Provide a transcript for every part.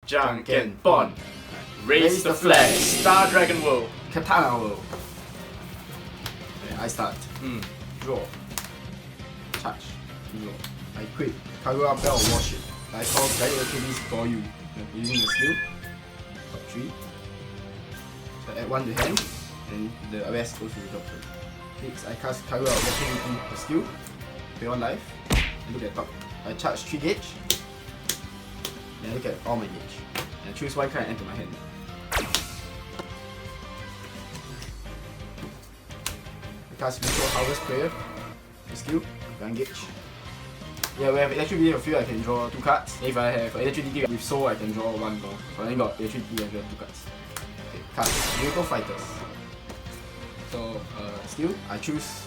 Janken Pon. Raise the flag. Star Dragon World. Katana World. Okay, I start. Draw. Charge. Draw. I quit. Kagura Bell Warship. I call ElectroDeity Goryu. Using the skill. Top 3. So add 1 to hand. And the rest goes to the drop zone. Next, I cast Kagura ElectroDeity the skill. Pay 1 life. And look at top. I charge 3 gauge. And look at all my gauge. And choose 1 card and enter my hand. I cast Virtual Harvest Prayer. The skill. 1 gauge. Yeah, we have ElectroDeity of field, I can draw 2 cards. If I have ElectroDeity with Soul, I can draw 1 more. So I only got ElectroDeity, I draw 2 cards. Okay, cards. Vehicle Fighters. So, skill, I choose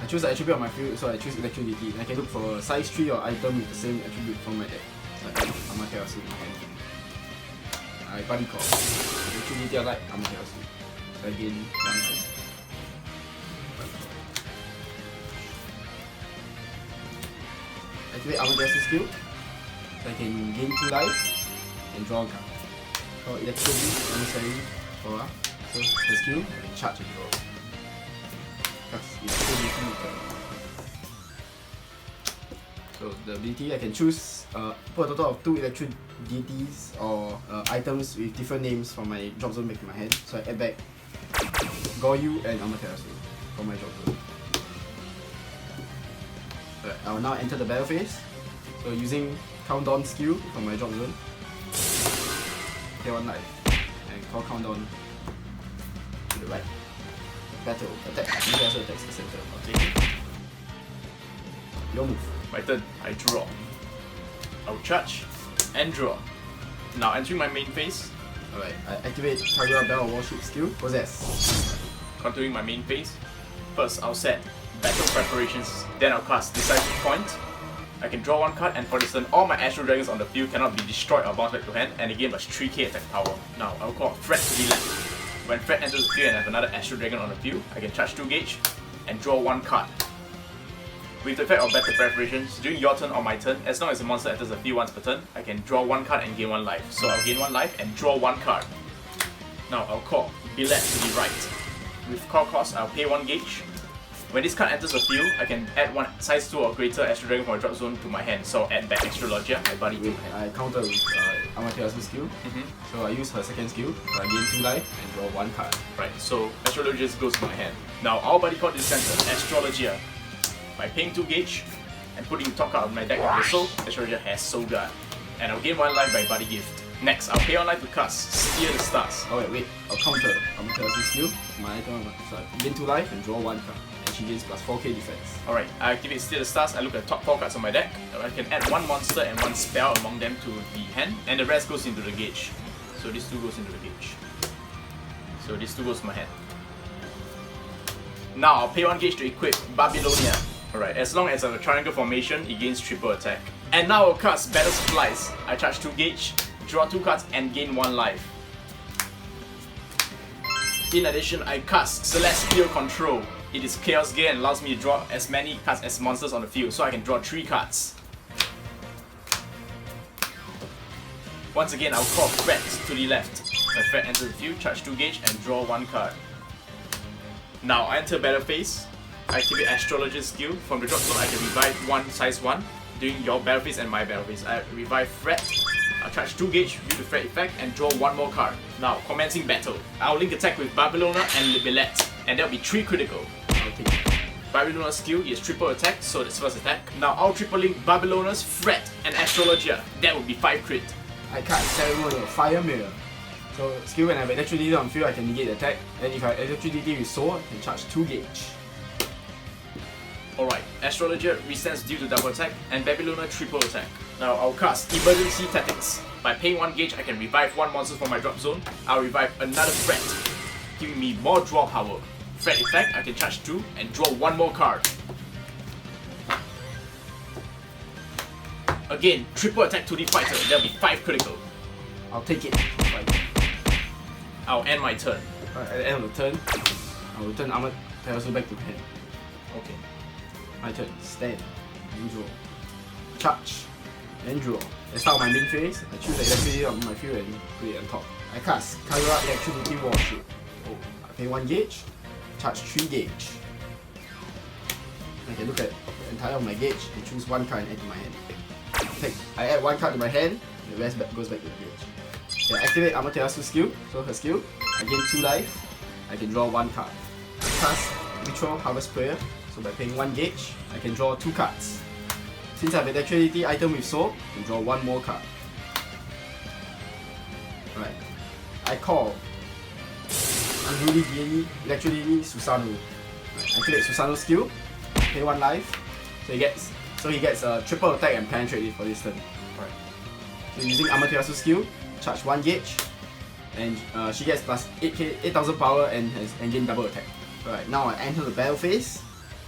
the attribute of my field, so I choose ElectroDeity. And I can look for size 3 or item with the same attribute from my deck. Like Amaterasu in my hand. I Buddy call. ElectroDeity I like Amaterasu. So I gain 1 life. Activate Amaterasu skill, so I can gain 2 life and draw a card. So ElectroDeity necessary for so the skill, I can charge and draw. Because ElectroDeity so the ability I can choose put a total of 2 ElectroDeities or items with different names from my drop zone back to my hand. So I add back Goryu and Amaterasu from my drop zone. I will now enter the battle phase. So using countdown skill from my drop zone, pay 1 life and call countdown to the right. Battle attack. Maybe also attacks the center. I'll take it. Your move. My turn. I draw. I'll charge and draw. Now entering my main phase. Alright, I activate Kagura Bell Warship skill. Possess. Continuing my main phase. First, I'll set Battle Preparations, then I'll cast Decisive Point. I can draw 1 card, and for this turn, all my AstroDragons on the field cannot be destroyed or bounce back to hand, and the game has 3k attack power. Now, I'll call Fred to the left. When Fred enters the field and I have another AstroDragon on the field, I can charge 2 gauge and draw 1 card. With the effect of Battle Preparations, during your turn or my turn, as long as the monster enters the field once per turn, I can draw 1 card and gain 1 life. So I'll gain 1 life and draw 1 card. Now, I'll call Billet to the right. With call cost, I'll pay 1 gauge. When this card enters the field, I can add 1 size 2 or greater AstroDragon from my drop zone to my hand. So add back Extra Logia, my buddy to my hand. I counter with Amaterasu skill. So I use her second skill, so I gain 2 life and draw 1 card. Right, so Astrologia goes to my hand. Now our buddy card is center, Astrologia. By paying 2 gauge and putting the top card of my deck on the soul, Astrologia has Soul Guard. And I'll gain 1 life by Buddy Gift. Next, I'll pay 1 life to cast Steer the Stars. Oh wait, I'll counter Amaterasu skill. My item, so I gain 2 life and draw 1 card. And she gains plus 4k defense. Alright, I activate Steer the Stars. I look at the top 4 cards on my deck. I can add 1 monster and 1 spell among them to the hand, and the rest goes into the gauge. So this 2 goes into the gauge. So this 2 goes to my hand. Now I'll pay 1 gauge to equip Babylonia. Alright, as long as I have a triangle formation, it gains triple attack. And now I'll cast Battle Supplies. I charge 2 gauge, draw 2 cards and gain 1 life. In addition, I cast Celestial Control. It is Chaos Gear and allows me to draw as many cards as monsters on the field, so I can draw 3 cards. Once again, I'll call Fred to the left. When Fred enters the field, charge 2 gauge and draw 1 card. Now I enter battle phase. I activate Astrologer's skill. From the drop zone, I can revive 1 size 1 during your battle phase and my battle phase. I revive Fred. I'll charge 2 gauge with the Fred effect and draw 1 more card. Now, commencing battle. I'll link attack with Babylona and Libelette, and that'll be 3 critical. I'll take it. Babylona's skill is triple attack, so that's first attack. Now I'll triple link Babylona's Fred and Astrologia. That would be 5 crit. I cast Ceremonial Fire Mirror. So skill when I have ElectroDeity on field, I can negate attack. And if I have ElectroDeity with Soul, I can charge 2 gauge. Alright, Astrologia resets due to double attack, and Babylona triple attack. Now I'll cast Emergency Tactics. By paying 1 gauge, I can revive 1 monster from my drop zone. I'll revive another Fred, giving me more draw power. Fred effect, I can charge 2 and draw 1 more card. Again, triple attack to the fighter, that'll be 5 critical. I'll take it. I'll end my turn. At the end of the turn, I'll return Amaterasu back to hand. Okay. My turn. Stand. Draw. Charge. and draw. Let's start my main phase. I choose the ElectroDeity on my field and put it on top. I cast Kagura ElectroDeity Warship. Oh, I pay 1 gauge, charge 3 gauge. I can look at the entire of my gauge and choose 1 card and add to my hand. I add 1 card to my hand, the rest goes back to the gauge. Okay, I activate Amaterasu skill, so her skill. I gain 2 life, I can draw 1 card. I cast Ritual Harvest Prayer, so by paying 1 gauge, I can draw 2 cards. Since I have an ElectroDeity item with Soul, I can draw 1 more card. Right. I call Unruly Deity, ElectroDeity Susanoo. Right. Activate Susanoo's skill, pay 1 life, so he gets a triple attack and penetrate for this turn. Right. So using Amaterasu skill, charge 1 gauge, and she gets plus 8,000 power and gain double attack. Right, now I enter the battle phase.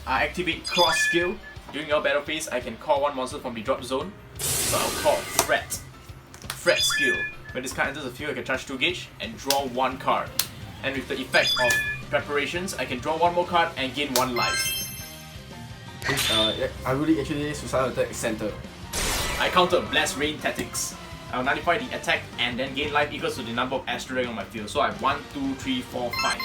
I activate Cross skill. During your battle phase, I can call 1 monster from the drop zone. So I'll call Fret. Fret skill. When this card enters the field, I can charge 2 gauge and draw 1 card. And with the effect of preparations, I can draw 1 more card and gain 1 life. I really actually Susanoo attack center. I counter Blast Rain Tactics. I'll nullify the attack and then gain life equals to the number of AstroDragons on my field. So I have 1, 2, 3, 4, 5.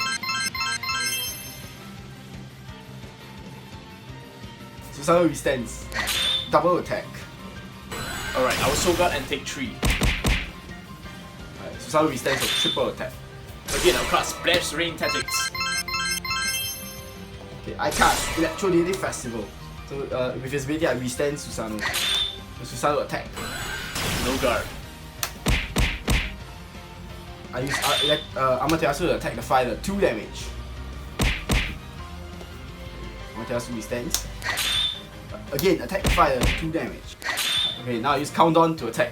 Susanoo withstands. Double attack. Alright, I will Soul Guard and take 3. Susanoo withstands a triple attack. Again, I'll cast Blast Rain Tactics. Okay, I cast ElectroDeity Festival. So with his ability, I withstand Susanoo. So Susanoo attack. No guard. I use Amaterasu to attack the fighter, 2 damage. Amaterasu withstands. Again, attack the fighter, 2 damage. Okay, now I use Countdown to attack.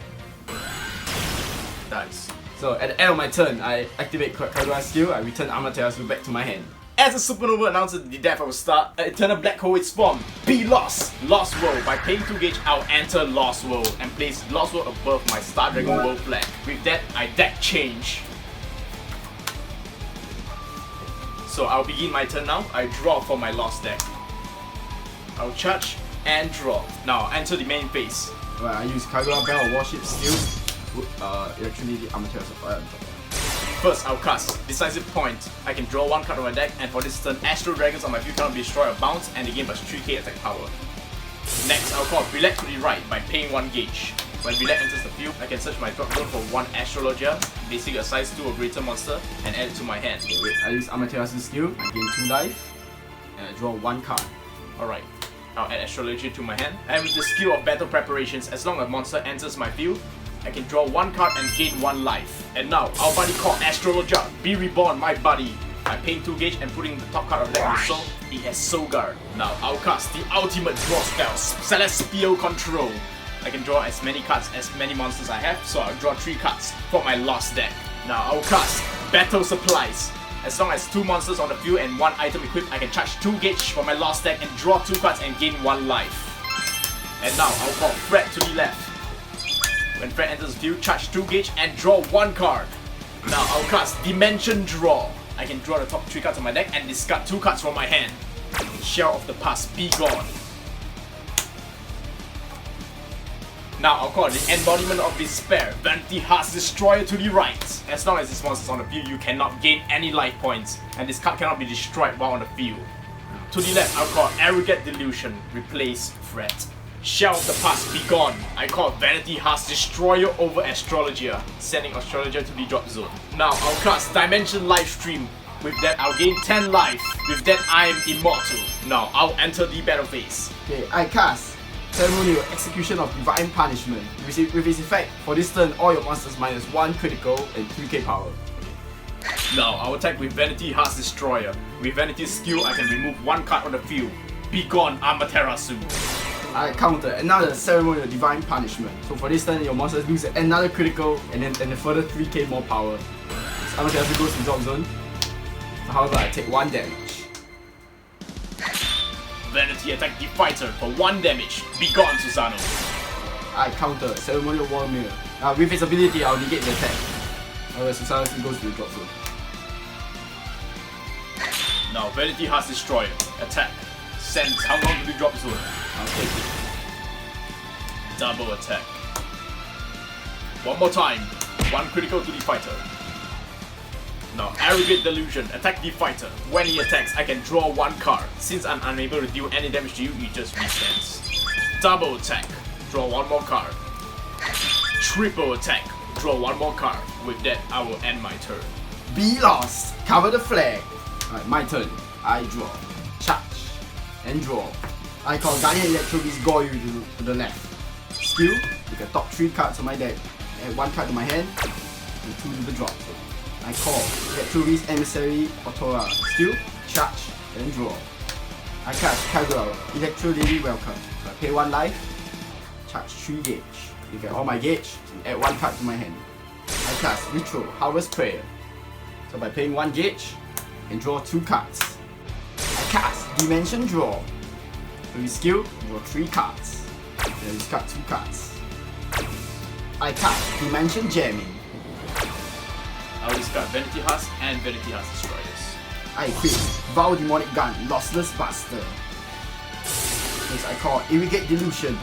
Nice. So at the end of my turn, I activate Kagura's skill, I return Amaterasu back to my hand. As a supernova announces the death of a star, an eternal black hole is formed. Be Lost! Lost World. By paying 2 gauge, I'll enter Lost World and place Lost World above my Star Dragon World flag. With that, I deck change. So I'll begin my turn now. I draw for my Lost deck. I'll charge and draw. Now I'll enter the main phase. Right, I use Kagura Bell of Warship skills. Actually, Amaterasu. First, I'll cast Decisive Point. I can draw 1 card on my deck, and for this turn, AstroDragons on my field cannot be destroyed or bounce, and the game has 3k attack power. Next, I'll call Bilek to the right by paying 1 gauge. When Bilek enters the field, I can search my drop zone for 1 Astrologia, basically a size 2 or greater monster, and add it to my hand. Okay, wait, I use Amaterasu skill, I gain 2 life, and I draw 1 card. Alright, I'll add Astrologia to my hand, and with the skill of Battle Preparations, as long as a monster enters my field, I can draw 1 card and gain 1 life. And now, our buddy called Astrologia, be reborn, my buddy. By paying 2 gauge and putting the top card of the deck with Soul, he has Soul Guard. Now, I'll cast the ultimate draw spell, Celestial Control. I can draw as many cards as many monsters I have, so I'll draw 3 cards for my Lost deck. Now, I'll cast Battle Supplies. As long as 2 monsters on the field and 1 item equipped, I can charge 2 gauge for my Lost deck and draw 2 cards and gain 1 life. And now, I'll call Fred to the left. When Fred enters the field, charge 2 gauge and draw 1 card. Now I'll cast Dimension Draw. I can draw the top 3 cards on my deck and discard 2 cards from my hand. Shell of the Past, be gone. Now I'll call the Embodiment of Despair, Vanity Heart's Destroyer to the right. As long as this monster is on the field, you cannot gain any life points, and this card cannot be destroyed while on the field. To the left, I'll call Arrogant Delusion, replace Fred. Shell of the Past, be gone. I call Vanity Heart's Destroyer over Astrologia, sending Astrologia to the drop zone. Now I'll cast Dimension Livestream. With that, I'll gain 10 life. With that, I am immortal. Now I'll enter the battle phase. Okay, I cast Ceremonial Execution of Divine Punishment. With its effect, for this turn, all your monsters minus 1 critical and 3k power. Now I'll attack with Vanity Heart's Destroyer. With Vanity's skill, I can remove 1 card on the field. Be gone, Amaterasu. I counter another Ceremonial Divine Punishment. So for this turn, your monsters lose another critical and a further 3k more power. So Amaterasu goes to drop zone. So however, I take 1 damage. Vanity attack the fighter for 1 damage. Be gone, Susanoo. I counter Ceremonial War Mirror. With its ability, I'll negate the attack. However, Susanoo goes to the drop zone. Now Vanity Heart's Destroyer. Attack. Sends how long to the drop zone? I'll take it. Double attack. One more time. 1 critical to the fighter. Now, Arrogant Delusion, attack the fighter. When he attacks, I can draw 1 card. Since I'm unable to deal any damage to you, he just resets. Double attack, draw 1 more card. Triple attack, draw 1 more card. With that, I will end my turn. Be lost. Cover the flag. Alright, my turn. I draw. Charge. And draw. I call Guardian ElectroDeity Goyu to the left. Skill. With the top 3 cards on my deck. Add 1 card to my hand. And 2 to the drop. I call ElectroDeity Emissary Otora. Skill. Charge. And draw. I cast Kagura. ElectroDeity Welcome. So I pay 1 life. Charge 3 gauge. You get all my gauge. And add 1 card to my hand. I cast Retro Harvest Prayer. So by paying 1 gauge, I can draw 2 cards. I cast Dimension Draw. So with skill, draw 3 cards. Then discard 2 cards. I cast Dimension Jamming. I'll discard Vanity Husk and Vanity Husk Destroyers. I equip Vow Demonic Gun, Lossless Buster. Next I call Irrigate Delusion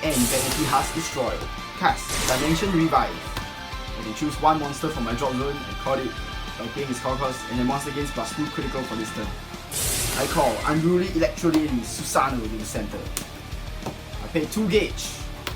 and Vanity Husk Destroyer. Cast Dimension Revive. I can choose 1 monster from my drop zone and call it by paying its call cost, and the monster gains +2 critical for this turn. I call Unruly ElectroDeity Susanoo to the center. I pay 2 gauge.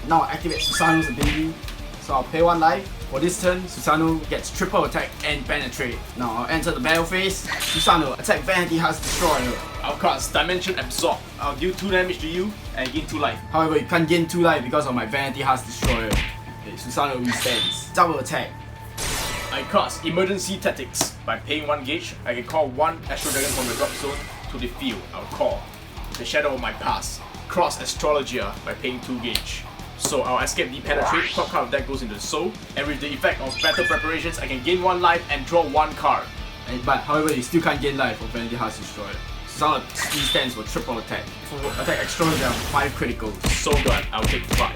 Now I activate Susanoo's ability, so I'll pay 1 life. For this turn, Susanoo gets triple attack and penetrate. Now I'll enter the battle phase. Susanoo, attack Vanity Husk Destroyer. I'll cast Dimension Absorb. I'll deal 2 damage to you and gain 2 life. However, you can't gain 2 life because of my Vanity Husk Destroyer. Okay, Susanoo resends. Double attack. I cast Emergency Tactics. By paying 1 gauge, I can call 1 AstroDragon from the drop zone to the field. I'll call the Shadow of My Past. Cross Astrologia by paying 2 gauge. So I'll escape the penetrate, top card of that goes into the soul, and with the effect of battle preparations, I can gain 1 life and draw 1 card. But however, you still can't gain life for Vanity Husk Destroyer. Susanoo stands for triple attack. For attack Astrologia, 5 criticals. So good, I'll take 5.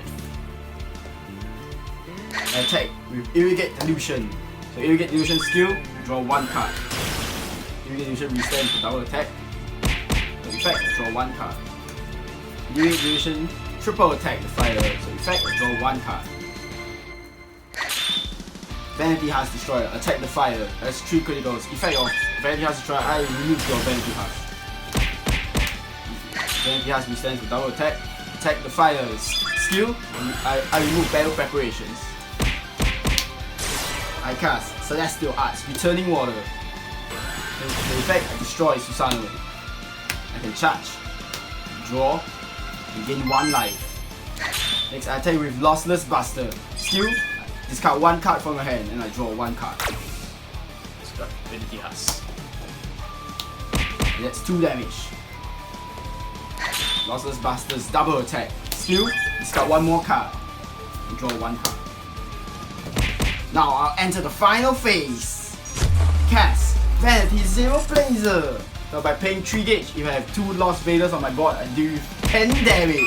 Attack with Irrigate Delusion. So Irrigate Delusion skill, draw 1 card. Irrigate Delusion restands for double attack. So effect, draw 1 card. Irrigate Delusion triple attack the fire. So effect, draw 1 card. Vanity Husk Destroyer, attack the fire. That's 3 criticals. Effect of Vanity Husk Destroyer, I remove your Vanity Husk. Vanity Husk restands for double attack. Attack the fire. Skill, I remove battle preparations. I cast Celestial Arts, Returning Water. The effect, I destroy Susanoo. I can charge, draw, and gain 1 life. Next, I attack with Lossless Buster. Skill, discard 1 card from your hand and I draw 1 card. Discard Vanity Husk. That's 2 damage. Lossless Buster's double attack. Skill, discard 1 more card and draw 1 card. Now I'll enter the final phase. Cast Vanity Zero Blazer. So by paying 3 gauge, if I have 2 Lost Vaders on my board, I deal with 10 damage.